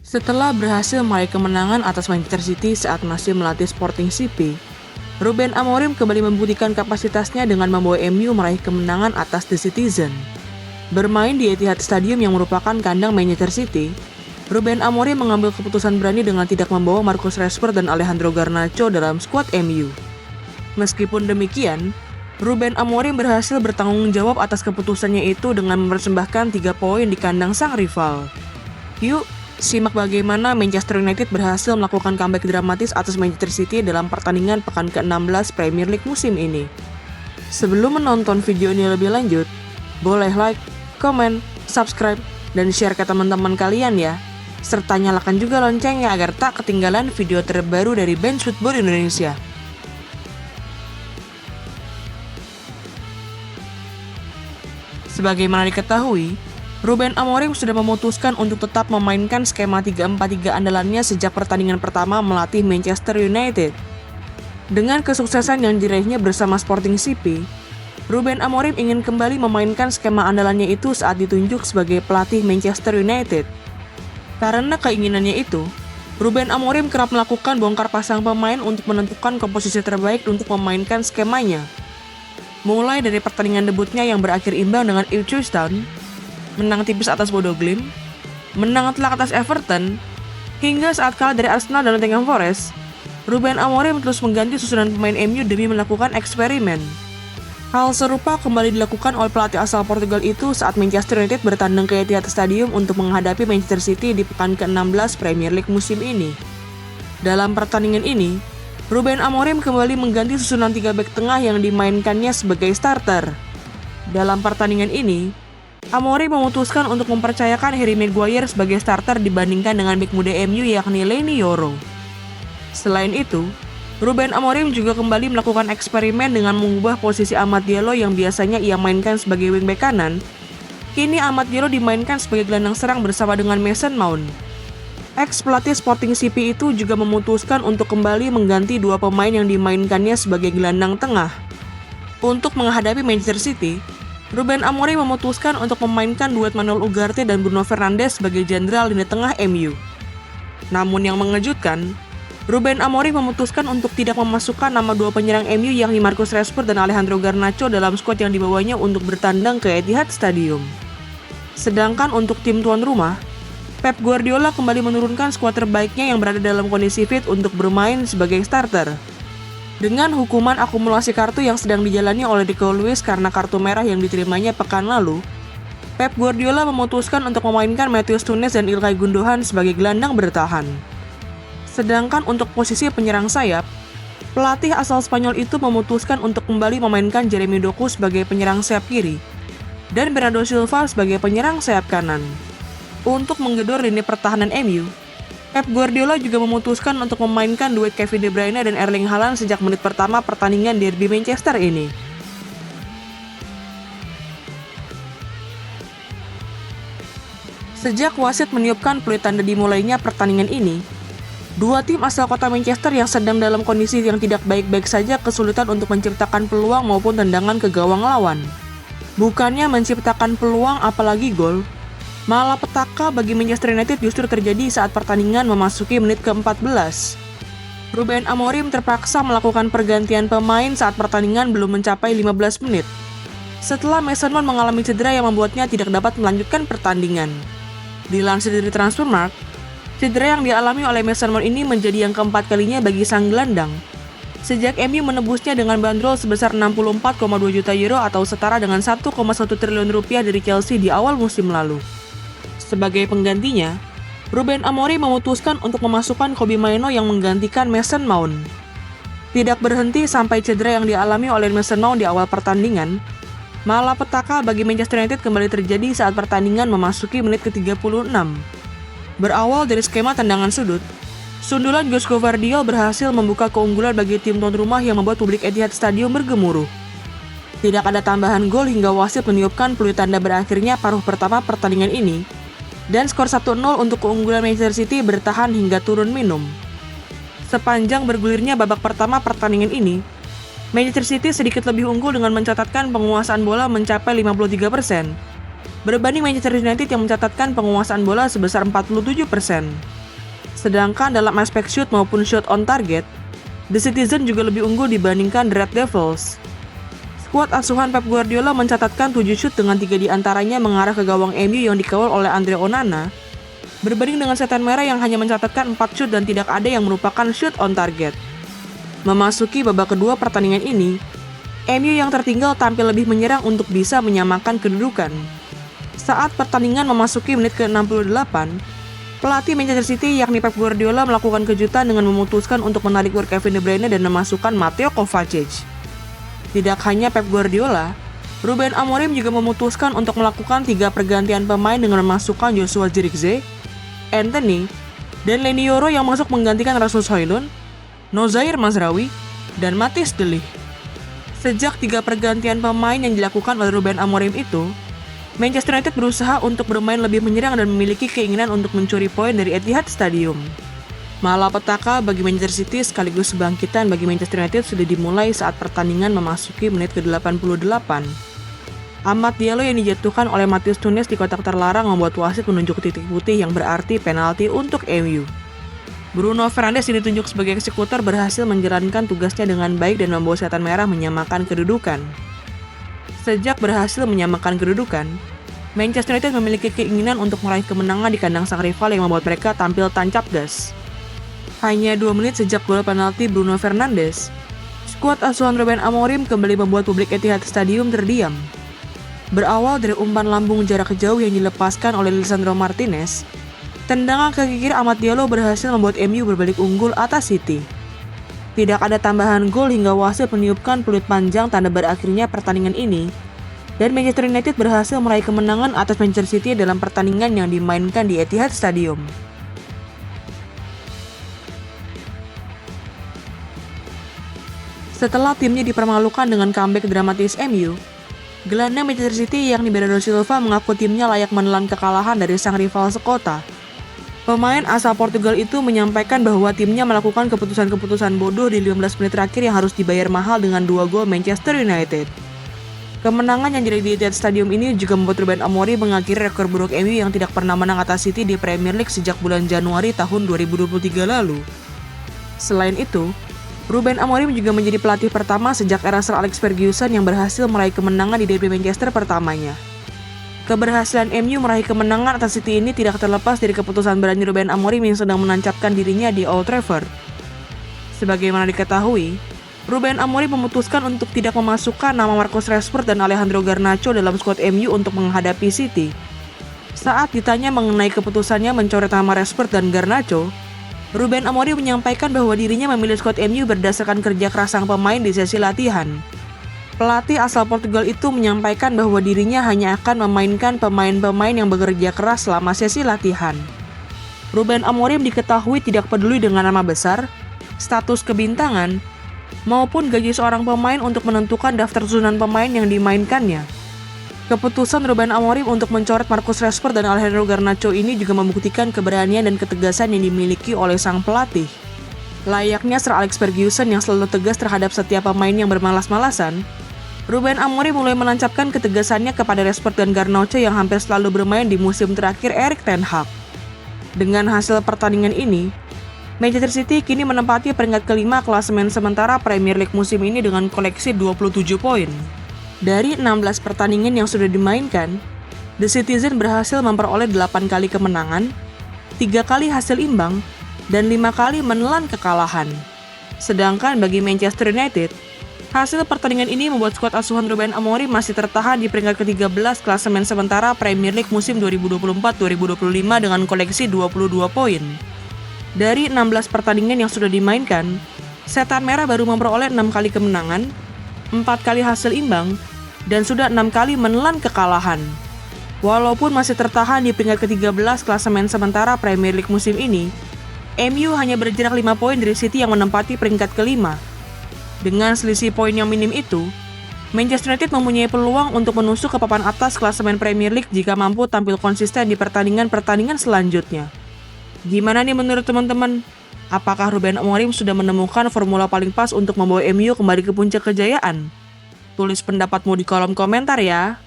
Setelah berhasil meraih kemenangan atas Manchester City saat masih melatih Sporting CP, Ruben Amorim kembali membuktikan kapasitasnya dengan membawa MU meraih kemenangan atas The Citizen. Bermain di Etihad Stadium yang merupakan kandang Manchester City, Ruben Amorim mengambil keputusan berani dengan tidak membawa Marcus Rashford dan Alejandro Garnacho dalam skuad MU. Meskipun demikian, Ruben Amorim berhasil bertanggung jawab atas keputusannya itu dengan mempersembahkan 3 poin di kandang sang rival. Yuk, simak bagaimana Manchester United berhasil melakukan comeback dramatis atas Manchester City dalam pertandingan pekan ke-16 Premier League musim ini. Sebelum menonton video ini lebih lanjut, boleh like, komen, subscribe, dan share ke teman-teman kalian ya. Serta nyalakan juga loncengnya agar tak ketinggalan video terbaru dari Bench Football Indonesia. Sebagaimana diketahui, Ruben Amorim sudah memutuskan untuk tetap memainkan skema 3-4-3 andalannya sejak pertandingan pertama melatih Manchester United. Dengan kesuksesan yang diraihnya bersama Sporting CP, Ruben Amorim ingin kembali memainkan skema andalannya itu saat ditunjuk sebagai pelatih Manchester United. Karena keinginannya itu, Ruben Amorim kerap melakukan bongkar pasang pemain untuk menentukan komposisi terbaik untuk memainkan skemanya. Mulai dari pertandingan debutnya yang berakhir imbang dengan Ipswich Town, menang tipis atas Bodo Glimt, menang telak atas Everton, hingga saat kalah dari Arsenal dan Nottingham Forest, Ruben Amorim terus mengganti susunan pemain MU demi melakukan eksperimen. Hal serupa kembali dilakukan oleh pelatih asal Portugal itu saat Manchester United bertandang ke Etihad Stadium untuk menghadapi Manchester City di pekan ke-16 Premier League musim ini. Dalam pertandingan ini, Ruben Amorim kembali mengganti susunan 3 bek tengah yang dimainkannya sebagai starter. Dalam pertandingan ini, Amorim memutuskan untuk mempercayakan Harry Maguire sebagai starter dibandingkan dengan bek muda MU yakni Leny Yoro. Selain itu, Ruben Amorim juga kembali melakukan eksperimen dengan mengubah posisi Amad Diallo yang biasanya ia mainkan sebagai wingback kanan. Kini Amad Diallo dimainkan sebagai gelandang serang bersama dengan Mason Mount. Ex-pelatih Sporting CP itu juga memutuskan untuk kembali mengganti 2 pemain yang dimainkannya sebagai gelandang tengah. Untuk menghadapi Manchester City, Ruben Amorim memutuskan untuk memainkan duet Manuel Ugarte dan Bruno Fernandes sebagai jenderal lini tengah MU. Namun yang mengejutkan, Ruben Amorim memutuskan untuk tidak memasukkan nama 2 penyerang MU yakni Marcus Rashford dan Alejandro Garnacho dalam skuad yang dibawanya untuk bertandang ke Etihad Stadium. Sedangkan untuk tim tuan rumah, Pep Guardiola kembali menurunkan skuad terbaiknya yang berada dalam kondisi fit untuk bermain sebagai starter. Dengan hukuman akumulasi kartu yang sedang dijalani oleh Rico Lewis karena kartu merah yang diterimanya pekan lalu, Pep Guardiola memutuskan untuk memainkan Matheus Nunes dan Ilkay Gundogan sebagai gelandang bertahan. Sedangkan untuk posisi penyerang sayap, pelatih asal Spanyol itu memutuskan untuk kembali memainkan Jeremy Doku sebagai penyerang sayap kiri dan Bernardo Silva sebagai penyerang sayap kanan. Untuk menggedor lini pertahanan MU, Pep Guardiola juga memutuskan untuk memainkan duet Kevin De Bruyne dan Erling Haaland sejak menit pertama pertandingan derby Manchester ini. Sejak wasit meniupkan peluit tanda dimulainya pertandingan ini, 2 tim asal kota Manchester yang sedang dalam kondisi yang tidak baik-baik saja kesulitan untuk menciptakan peluang maupun tendangan ke gawang lawan. Bukannya menciptakan peluang apalagi gol, malah petaka bagi Manchester United justru terjadi saat pertandingan memasuki menit ke-14. Ruben Amorim terpaksa melakukan pergantian pemain saat pertandingan belum mencapai 15 menit. Setelah Mason Mount mengalami cedera yang membuatnya tidak dapat melanjutkan pertandingan. Dilansir dari Transfermarkt, cedera yang dialami oleh Mason Mount ini menjadi yang keempat kalinya bagi sang gelandang. Sejak MU menebusnya dengan bandrol sebesar 64,2 juta euro atau setara dengan 1,1 triliun rupiah dari Chelsea di awal musim lalu. Sebagai penggantinya, Ruben Amorim memutuskan untuk memasukkan Kobbie Mainoo yang menggantikan Mason Mount. Tidak berhenti sampai cedera yang dialami oleh Mason Mount di awal pertandingan, malah petaka bagi Manchester United kembali terjadi saat pertandingan memasuki menit ke-36. Berawal dari skema tendangan sudut, sundulan Josko Gvardiol berhasil membuka keunggulan bagi tim tuan rumah yang membuat publik Etihad Stadium bergemuruh. Tidak ada tambahan gol hingga wasit meniupkan peluit tanda berakhirnya paruh pertama pertandingan ini, dan skor 1-0 untuk keunggulan Manchester City bertahan hingga turun minum. Sepanjang bergulirnya babak pertama pertandingan ini, Manchester City sedikit lebih unggul dengan mencatatkan penguasaan bola mencapai 53%, berbanding Manchester United yang mencatatkan penguasaan bola sebesar 47%. Sedangkan dalam aspek shoot maupun shot on target, The Citizen juga lebih unggul dibandingkan The Red Devils. Skuad asuhan Pep Guardiola mencatatkan 7 shoot dengan 3 diantaranya mengarah ke gawang MU yang dikawal oleh Andre Onana, berbanding dengan Setan Merah yang hanya mencatatkan 4 shoot dan tidak ada yang merupakan shoot on target. Memasuki babak kedua pertandingan ini, MU yang tertinggal tampil lebih menyerang untuk bisa menyamakan kedudukan. Saat pertandingan memasuki menit ke-68, pelatih Manchester City yakni Pep Guardiola melakukan kejutan dengan memutuskan untuk menarik Kevin De Bruyne dan memasukkan Mateo Kovacic. Tidak hanya Pep Guardiola, Ruben Amorim juga memutuskan untuk melakukan 3 pergantian pemain dengan memasukkan Joshua Zirkzee, Anthony, dan Leny Yoro yang masuk menggantikan Rasmus Højlund, Nozair Mazraoui, dan Matthijs de Ligt. Sejak 3 pergantian pemain yang dilakukan oleh Ruben Amorim itu, Manchester United berusaha untuk bermain lebih menyerang dan memiliki keinginan untuk mencuri poin dari Etihad Stadium. Malapetaka bagi Manchester City sekaligus kebangkitan bagi Manchester United sudah dimulai saat pertandingan memasuki menit ke-88. Amad Diallo yang dijatuhkan oleh Matheus Nunes di kotak terlarang membuat wasit menunjuk titik putih yang berarti penalti untuk MU. Bruno Fernandes yang ditunjuk sebagai eksekutor berhasil menjalankan tugasnya dengan baik dan membawa Setan Merah menyamakan kedudukan. Sejak berhasil menyamakan kedudukan, Manchester United memiliki keinginan untuk meraih kemenangan di kandang sang rival yang membuat mereka tampil tancap gas. Hanya 2 menit sejak gol penalti Bruno Fernandes, skuad asuhan Ruben Amorim kembali membuat publik Etihad Stadium terdiam. Berawal dari umpan lambung jarak jauh yang dilepaskan oleh Lisandro Martinez, tendangan kaki kiri Amad Diallo berhasil membuat MU berbalik unggul atas City. Tidak ada tambahan gol hingga wasit meniupkan peluit panjang tanda berakhirnya pertandingan ini, dan Manchester United berhasil meraih kemenangan atas Manchester City dalam pertandingan yang dimainkan di Etihad Stadium. Setelah timnya dipermalukan dengan comeback dramatis MU, gelandang Manchester City yakni Bernardo Silva mengaku timnya layak menelan kekalahan dari sang rival sekota. Pemain asal Portugal itu menyampaikan bahwa timnya melakukan keputusan-keputusan bodoh di 15 menit terakhir yang harus dibayar mahal dengan 2 gol Manchester United. Kemenangan yang diraih di Etihad Stadium ini juga membuat Ruben Amorim mengakhiri rekor buruk MU yang tidak pernah menang atas City di Premier League sejak bulan Januari tahun 2023 lalu. Selain itu, Ruben Amorim juga menjadi pelatih pertama sejak era Sir Alex Ferguson yang berhasil meraih kemenangan di derby Manchester pertamanya. Keberhasilan MU meraih kemenangan atas City ini tidak terlepas dari keputusan berani Ruben Amorim yang sedang menancapkan dirinya di Old Trafford. Sebagaimana diketahui, Ruben Amorim memutuskan untuk tidak memasukkan nama Marcus Rashford dan Alejandro Garnacho dalam skuad MU untuk menghadapi City. Saat ditanya mengenai keputusannya mencoret nama Rashford dan Garnacho, Ruben Amorim menyampaikan bahwa dirinya memilih skuad MU berdasarkan kerja keras sang pemain di sesi latihan. Pelatih asal Portugal itu menyampaikan bahwa dirinya hanya akan memainkan pemain-pemain yang bekerja keras selama sesi latihan. Ruben Amorim diketahui tidak peduli dengan nama besar, status kebintangan, maupun gaji seorang pemain untuk menentukan daftar susunan pemain yang dimainkannya. Keputusan Ruben Amorim untuk mencoret Marcus Rashford dan Alejandro Garnacho ini juga membuktikan keberanian dan ketegasan yang dimiliki oleh sang pelatih. Layaknya Sir Alex Ferguson yang selalu tegas terhadap setiap pemain yang bermalas-malasan, Ruben Amorim mulai menancapkan ketegasannya kepada Rashford dan Garnacho yang hampir selalu bermain di musim terakhir Erik ten Hag. Dengan hasil pertandingan ini, Manchester City kini menempati peringkat kelima klasemen sementara Premier League musim ini dengan koleksi 27 poin. Dari 16 pertandingan yang sudah dimainkan, The Citizen berhasil memperoleh 8 kali kemenangan, 3 kali hasil imbang, dan 5 kali menelan kekalahan. Sedangkan bagi Manchester United, hasil pertandingan ini membuat skuad asuhan Ruben Amorim masih tertahan di peringkat ke-13 klasemen sementara Premier League musim 2024-2025 dengan koleksi 22 poin. Dari 16 pertandingan yang sudah dimainkan, Setan Merah baru memperoleh 6 kali kemenangan, 4 kali hasil imbang, dan sudah 6 kali menelan kekalahan. Walaupun masih tertahan di peringkat ke-13 klasemen sementara Premier League musim ini, MU hanya berjarak 5 poin dari City yang menempati peringkat kelima. Dengan selisih poin yang minim itu, Manchester United mempunyai peluang untuk menusuk ke papan atas klasemen Premier League jika mampu tampil konsisten di pertandingan-pertandingan selanjutnya. Gimana nih menurut teman-teman? Apakah Ruben Amorim sudah menemukan formula paling pas untuk membawa MU kembali ke puncak kejayaan? Tulis pendapatmu di kolom komentar ya.